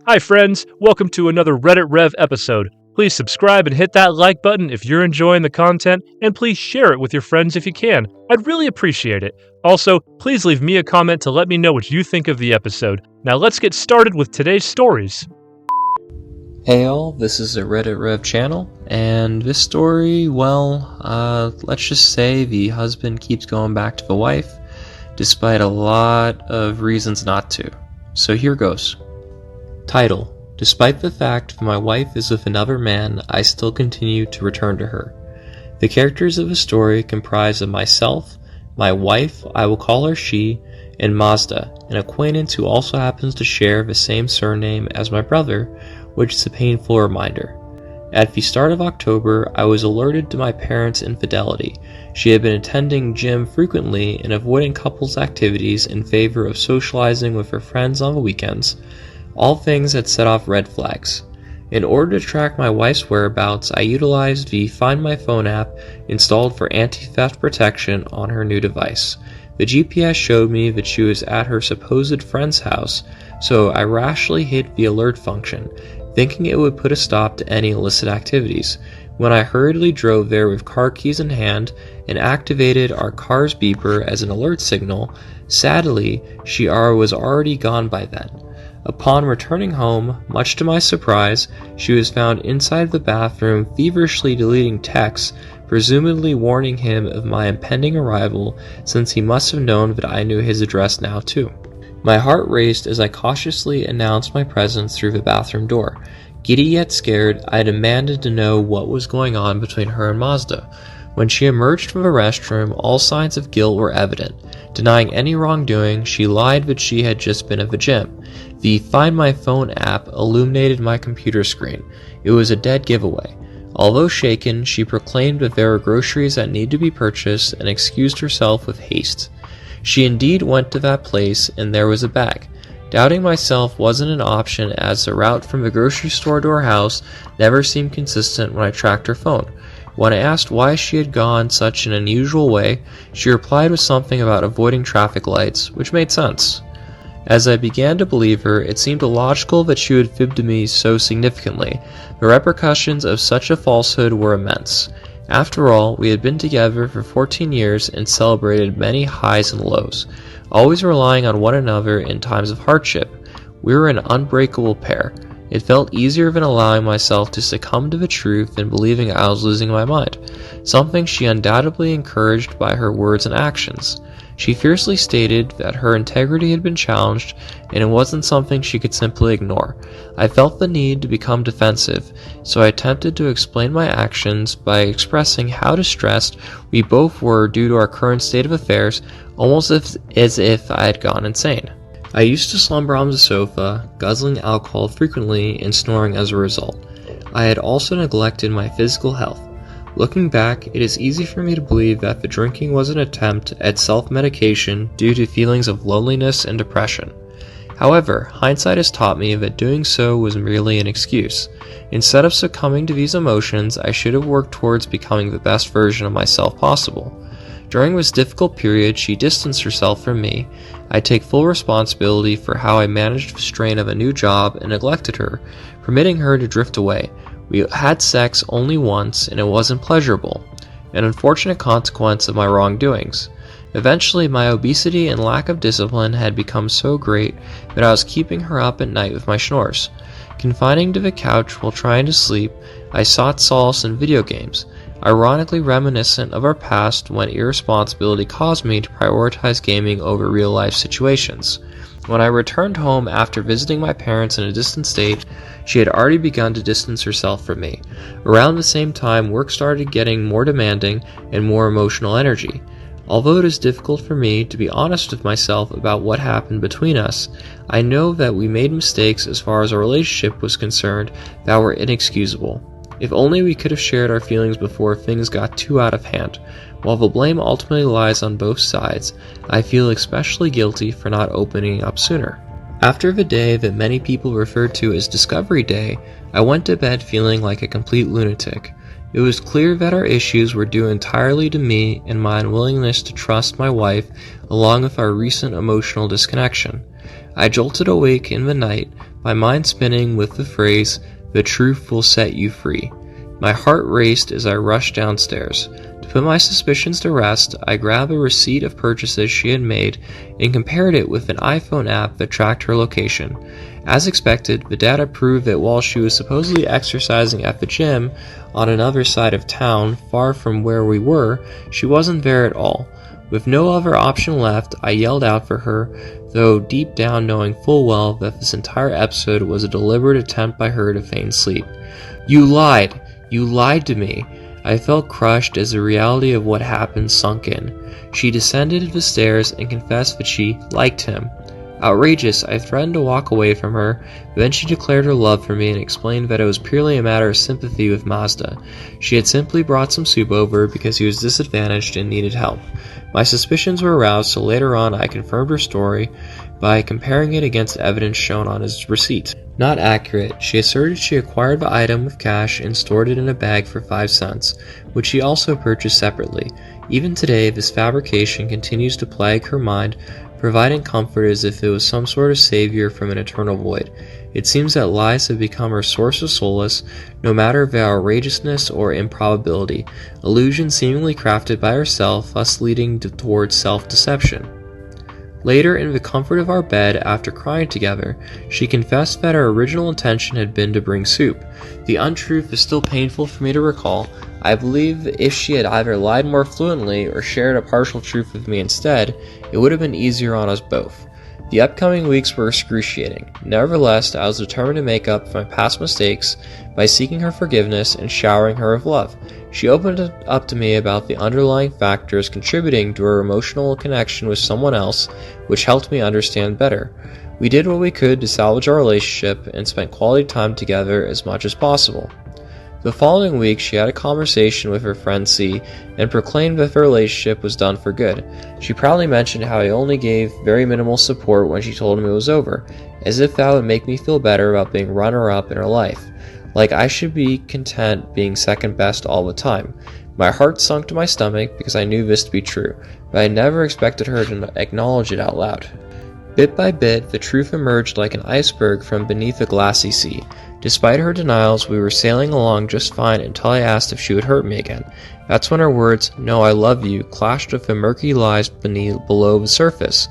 Hi friends, welcome to another Reddit Rev episode. Please subscribe and hit that like button if you're enjoying the content, and please share it with your friends if you can. I'd really appreciate it. Also, please leave me a comment to let me know what you think of the episode. Now let's get started with today's stories. Hey all, this is a Reddit Rev channel, and this story, let's just say the husband keeps going back to the wife, despite a lot of reasons not to. So here goes. Title: Despite the fact that my wife is with another man, I still continue to return to her. The characters of the story comprise of myself, my wife, I will call her she, and Mazda, an acquaintance who also happens to share the same surname as my brother, which is a painful reminder. At the start of October, I was alerted to my parents' infidelity. She had been attending gym frequently and avoiding couples activities in favor of socializing with her friends on the weekends. All things that set off red flags. In order to track my wife's whereabouts, I utilized the Find My Phone app installed for anti-theft protection on her new device. The GPS showed me that she was at her supposed friend's house, so I rashly hit the alert function, thinking it would put a stop to any illicit activities. When I hurriedly drove there with car keys in hand and activated our car's beeper as an alert signal, sadly, she was already gone by then. Upon returning home, much to my surprise, she was found inside the bathroom feverishly deleting texts, presumably warning him of my impending arrival, since he must have known that I knew his address now too. My heart raced as I cautiously announced my presence through the bathroom door. Giddy yet scared, I demanded to know what was going on between her and Mazda. When she emerged from the restroom, all signs of guilt were evident. Denying any wrongdoing, she lied that she had just been at the gym. The Find My Phone app illuminated my computer screen. It was a dead giveaway. Although shaken, she proclaimed that there were groceries that needed to be purchased and excused herself with haste. She indeed went to that place, and there was a bag. Doubting myself wasn't an option, as the route from the grocery store to her house never seemed consistent when I tracked her phone. When I asked why she had gone such an unusual way, she replied with something about avoiding traffic lights, which made sense. As I began to believe her, it seemed illogical that she would fib to me so significantly. The repercussions of such a falsehood were immense. After all, we had been together for 14 years and celebrated many highs and lows, always relying on one another in times of hardship. We were an unbreakable pair. It felt easier than allowing myself to succumb to the truth and believing I was losing my mind, something she undoubtedly encouraged by her words and actions. She fiercely stated that her integrity had been challenged, and it wasn't something she could simply ignore. I felt the need to become defensive, so I attempted to explain my actions by expressing how distressed we both were due to our current state of affairs, almost as if I had gone insane. I used to slumber on the sofa, guzzling alcohol frequently and snoring as a result. I had also neglected my physical health. Looking back, it is easy for me to believe that the drinking was an attempt at self-medication due to feelings of loneliness and depression. However, hindsight has taught me that doing so was merely an excuse. Instead of succumbing to these emotions, I should have worked towards becoming the best version of myself possible. During this difficult period, she distanced herself from me. I take full responsibility for how I managed the strain of a new job and neglected her, permitting her to drift away. We had sex only once, and it wasn't pleasurable, an unfortunate consequence of my wrongdoings. Eventually, my obesity and lack of discipline had become so great that I was keeping her up at night with my snores. Confining to the couch while trying to sleep, I sought solace in video games, ironically reminiscent of our past when irresponsibility caused me to prioritize gaming over real-life situations. When I returned home after visiting my parents in a distant state, she had already begun to distance herself from me. Around the same time, work started getting more demanding and more emotional energy. Although it is difficult for me to be honest with myself about what happened between us, I know that we made mistakes as far as our relationship was concerned that were inexcusable. If only we could have shared our feelings before things got too out of hand. While the blame ultimately lies on both sides, I feel especially guilty for not opening up sooner. After the day that many people refer to as Discovery Day, I went to bed feeling like a complete lunatic. It was clear that our issues were due entirely to me and my unwillingness to trust my wife, along with our recent emotional disconnection. I jolted awake in the night, my mind spinning with the phrase, "The truth will set you free." My heart raced as I rushed downstairs. To put my suspicions to rest, I grabbed a receipt of purchases she had made and compared it with an iPhone app that tracked her location. As expected, the data proved that while she was supposedly exercising at the gym on another side of town, far from where we were, she wasn't there at all. With no other option left, I yelled out for her, though deep down knowing full well that this entire episode was a deliberate attempt by her to feign sleep. "You lied! You lied to me!" I felt crushed as the reality of what happened sunk in. She descended the stairs and confessed that she liked him. Outrageous, I threatened to walk away from her, but then she declared her love for me and explained that it was purely a matter of sympathy with Mazda. She had simply brought some soup over because he was disadvantaged and needed help. My suspicions were aroused, so later on I confirmed her story by comparing it against evidence shown on his receipt. Not accurate. She asserted she acquired the item with cash and stored it in a bag for 5 cents, which she also purchased separately. Even today, this fabrication continues to plague her mind, providing comfort as if it was some sort of savior from an eternal void. It seems that lies have become her source of solace, no matter their outrageousness or improbability, illusions seemingly crafted by herself, thus leading towards self-deception. Later, in the comfort of our bed after crying together, she confessed that her original intention had been to bring soup. The untruth is still painful for me to recall. I believe if she had either lied more fluently or shared a partial truth with me instead, it would have been easier on us both. The upcoming weeks were excruciating. Nevertheless, I was determined to make up for my past mistakes by seeking her forgiveness and showering her with love. She opened up to me about the underlying factors contributing to her emotional connection with someone else, which helped me understand better. We did what we could to salvage our relationship and spent quality time together as much as possible. The following week, she had a conversation with her friend C and proclaimed that the relationship was done for good. She proudly mentioned how I only gave very minimal support when she told him it was over, as if that would make me feel better about being runner-up in her life. Like I should be content being second best all the time. My heart sunk to my stomach because I knew this to be true, but I never expected her to acknowledge it out loud. Bit by bit, the truth emerged like an iceberg from beneath a glassy sea. Despite her denials, we were sailing along just fine until I asked if she would hurt me again. That's when her words, "No, I love you," clashed with the murky lies below the surface.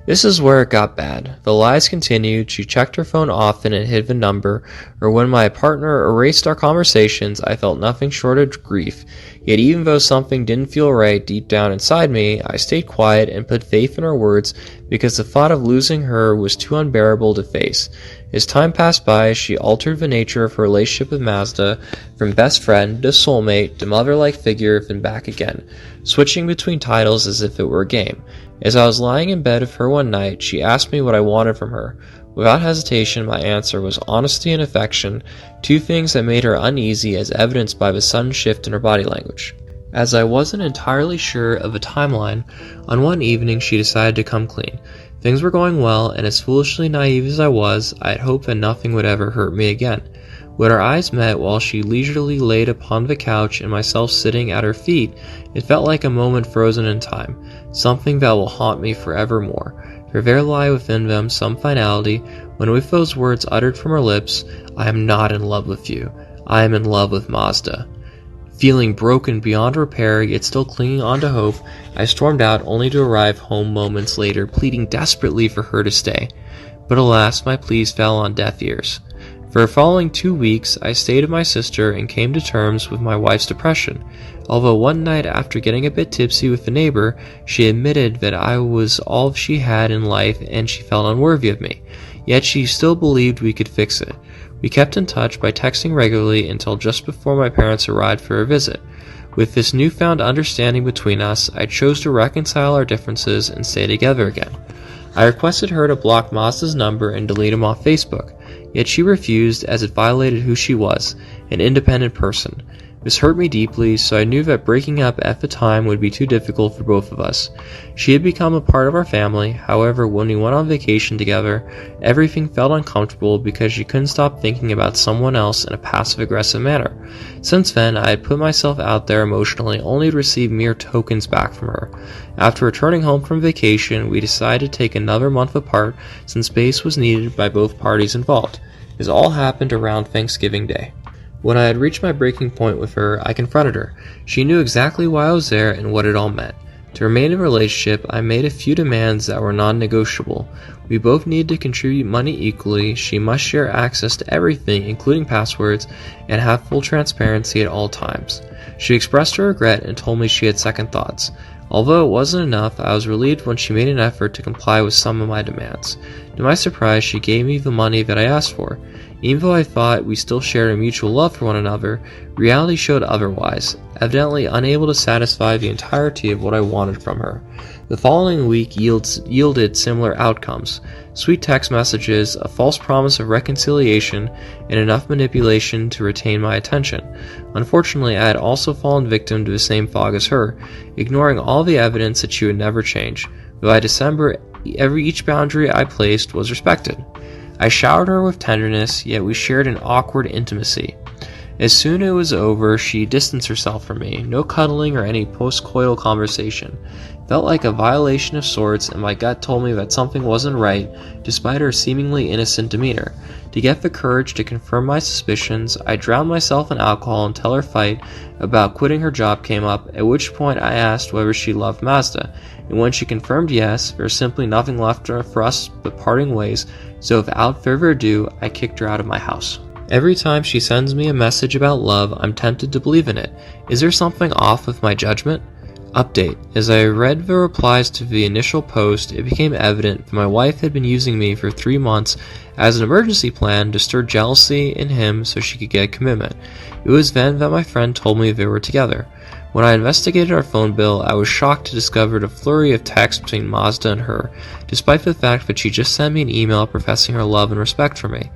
This is where it got bad. The lies continued. She checked her phone often and hid the number, or when my partner erased our conversations, I felt nothing short of grief. Yet even though something didn't feel right deep down inside me, I stayed quiet and put faith in her words because the thought of losing her was too unbearable to face. As time passed by, she altered the nature of her relationship with Mazda, from best friend to soulmate to mother-like figure, then back again, switching between titles as if it were a game. As I was lying in bed with her one night, she asked me what I wanted from her. Without hesitation, my answer was honesty and affection, two things that made her uneasy as evidenced by the sudden shift in her body language. As I wasn't entirely sure of a timeline, on one evening she decided to come clean. Things were going well, and as foolishly naive as I was, I had hoped that nothing would ever hurt me again. When our eyes met while she leisurely laid upon the couch and myself sitting at her feet, it felt like a moment frozen in time, something that will haunt me forevermore. For there lie within them some finality, when with those words uttered from her lips, "I am not in love with you, I am in love with Mazda." Feeling broken beyond repair, yet still clinging on to hope, I stormed out only to arrive home moments later, pleading desperately for her to stay. But alas, my pleas fell on deaf ears. For the following 2 weeks, I stayed with my sister and came to terms with my wife's depression. Although one night after getting a bit tipsy with a neighbor, she admitted that I was all she had in life and she felt unworthy of me. Yet she still believed we could fix it. We kept in touch by texting regularly until just before my parents arrived for a visit. With this newfound understanding between us, I chose to reconcile our differences and stay together again. I requested her to block Mazda's number and delete him off Facebook, yet she refused as it violated who she was, an independent person. This hurt me deeply, so I knew that breaking up at the time would be too difficult for both of us. She had become a part of our family, however, when we went on vacation together, everything felt uncomfortable because she couldn't stop thinking about someone else in a passive-aggressive manner. Since then, I had put myself out there emotionally only to receive mere tokens back from her. After returning home from vacation, we decided to take another month apart since space was needed by both parties involved. This all happened around Thanksgiving Day. When I had reached my breaking point with her, I confronted her. She knew exactly why I was there and what it all meant. To remain in a relationship, I made a few demands that were non-negotiable. We both needed to contribute money equally, she must share access to everything, including passwords, and have full transparency at all times. She expressed her regret and told me she had second thoughts. Although it wasn't enough, I was relieved when she made an effort to comply with some of my demands. To my surprise, she gave me the money that I asked for. Even though I thought we still shared a mutual love for one another, reality showed otherwise, evidently unable to satisfy the entirety of what I wanted from her. The following week yielded similar outcomes: sweet text messages, a false promise of reconciliation, and enough manipulation to retain my attention. Unfortunately, I had also fallen victim to the same fog as her, ignoring all the evidence that she would never change. By December, each boundary I placed was respected. I showered her with tenderness, yet we shared an awkward intimacy. As soon as it was over, she distanced herself from me. No cuddling or any post-coital conversation. Felt like a violation of sorts, and my gut told me that something wasn't right, despite her seemingly innocent demeanor. To get the courage to confirm my suspicions, I drowned myself in alcohol until her fight about quitting her job came up, at which point I asked whether she loved Mazda, and when she confirmed yes, there was simply nothing left for us but parting ways, so without further ado, I kicked her out of my house. Every time she sends me a message about love, I'm tempted to believe in it. Is there something off with my judgment? Update. As I read the replies to the initial post, it became evident that my wife had been using me for 3 months as an emergency plan to stir jealousy in him so she could get commitment. It was then that my friend told me they were together. When I investigated our phone bill, I was shocked to discover the flurry of texts between Mazda and her, despite the fact that she just sent me an email professing her love and respect for me.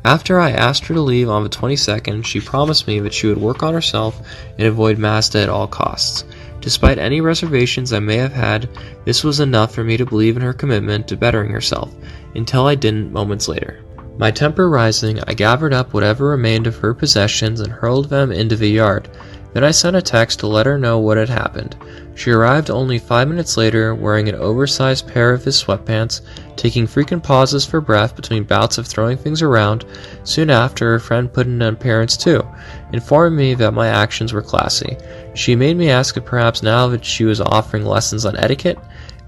After I asked her to leave on the 22nd, she promised me that she would work on herself and avoid Mazda at all costs. Despite any reservations I may have had, this was enough for me to believe in her commitment to bettering herself, until I didn't moments later. My temper rising, I gathered up whatever remained of her possessions and hurled them into the yard. Then I sent a text to let her know what had happened. She arrived only 5 minutes later, wearing an oversized pair of his sweatpants, taking frequent pauses for breath between bouts of throwing things around. Soon after, her friend put in an appearance too, informing me that my actions were classy. She made me ask if perhaps now that she was offering lessons on etiquette.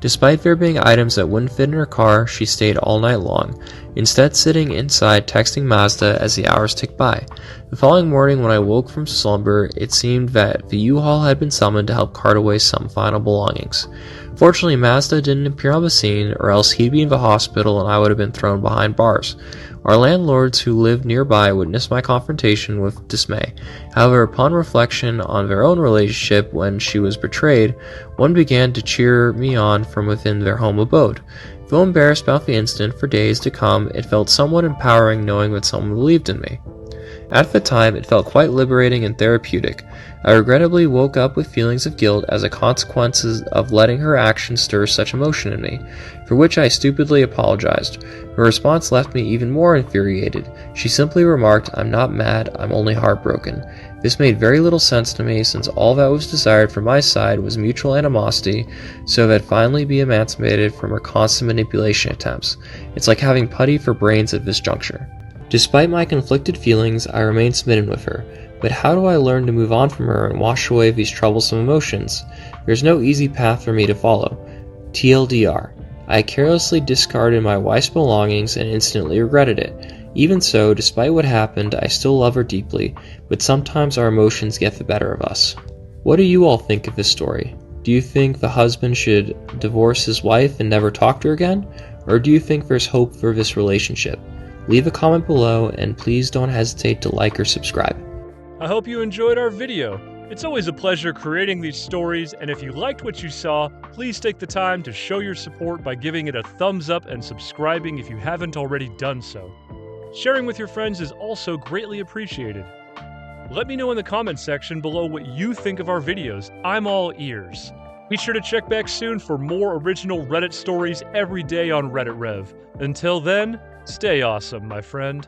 Despite there being items that wouldn't fit in her car, she stayed all night long, instead sitting inside texting Mazda as the hours ticked by. The following morning when I woke from slumber, it seemed that the U-Haul had been summoned to help cart away some final belongings. Fortunately, Mazda didn't appear on the scene, or else he'd be in the hospital and I would have been thrown behind bars. Our landlords who lived nearby witnessed my confrontation with dismay. However, upon reflection on their own relationship when she was betrayed, one began to cheer me on from within their home abode. Though embarrassed about the incident for days to come, it felt somewhat empowering knowing that someone believed in me. At the time, it felt quite liberating and therapeutic. I regrettably woke up with feelings of guilt as a consequence of letting her actions stir such emotion in me, for which I stupidly apologized. Her response left me even more infuriated. She simply remarked, "I'm not mad, I'm only heartbroken." This made very little sense to me, since all that was desired from my side was mutual animosity, so that I'd finally be emancipated from her constant manipulation attempts. It's like having putty for brains at this juncture. Despite my conflicted feelings, I remained smitten with her. But how do I learn to move on from her and wash away these troublesome emotions? There's no easy path for me to follow. TLDR. I carelessly discarded my wife's belongings and instantly regretted it. Even so, despite what happened, I still love her deeply, but sometimes our emotions get the better of us. What do you all think of this story? Do you think the husband should divorce his wife and never talk to her again? Or do you think there's hope for this relationship? Leave a comment below, and please don't hesitate to like or subscribe. I hope you enjoyed our video. It's always a pleasure creating these stories, and if you liked what you saw, please take the time to show your support by giving it a thumbs up and subscribing if you haven't already done so. Sharing with your friends is also greatly appreciated. Let me know in the comments section below what you think of our videos. I'm all ears. Be sure to check back soon for more original Reddit stories every day on Reddit Rev. Until then, stay awesome, my friend.